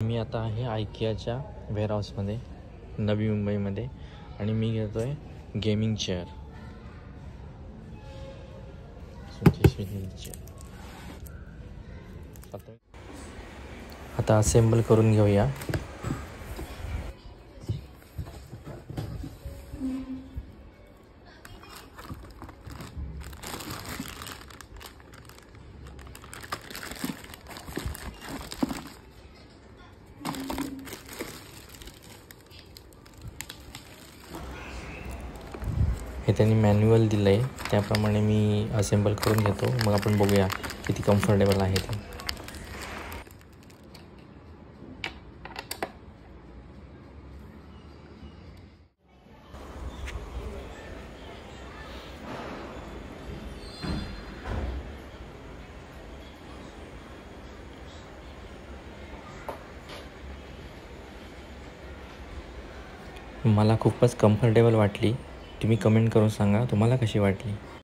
मी आता आहे आयकियाच्या वेअरहाऊसमध्ये नवी मुंबईमध्ये आणि मी घेतो आहे गेमिंग चेअर. आता असेंबल करून घेऊया. हे त्यांनी मॅन्युअल दिलं आहे, त्याप्रमाणे मी असेंबल करून घेतो. मग आपण बघूया किती कम्फर्टेबल आहे ते. मला खूपच कम्फर्टेबल वाटली. तुम्ही कमेंट करून सांगा तुम्हाला कशी वाटली.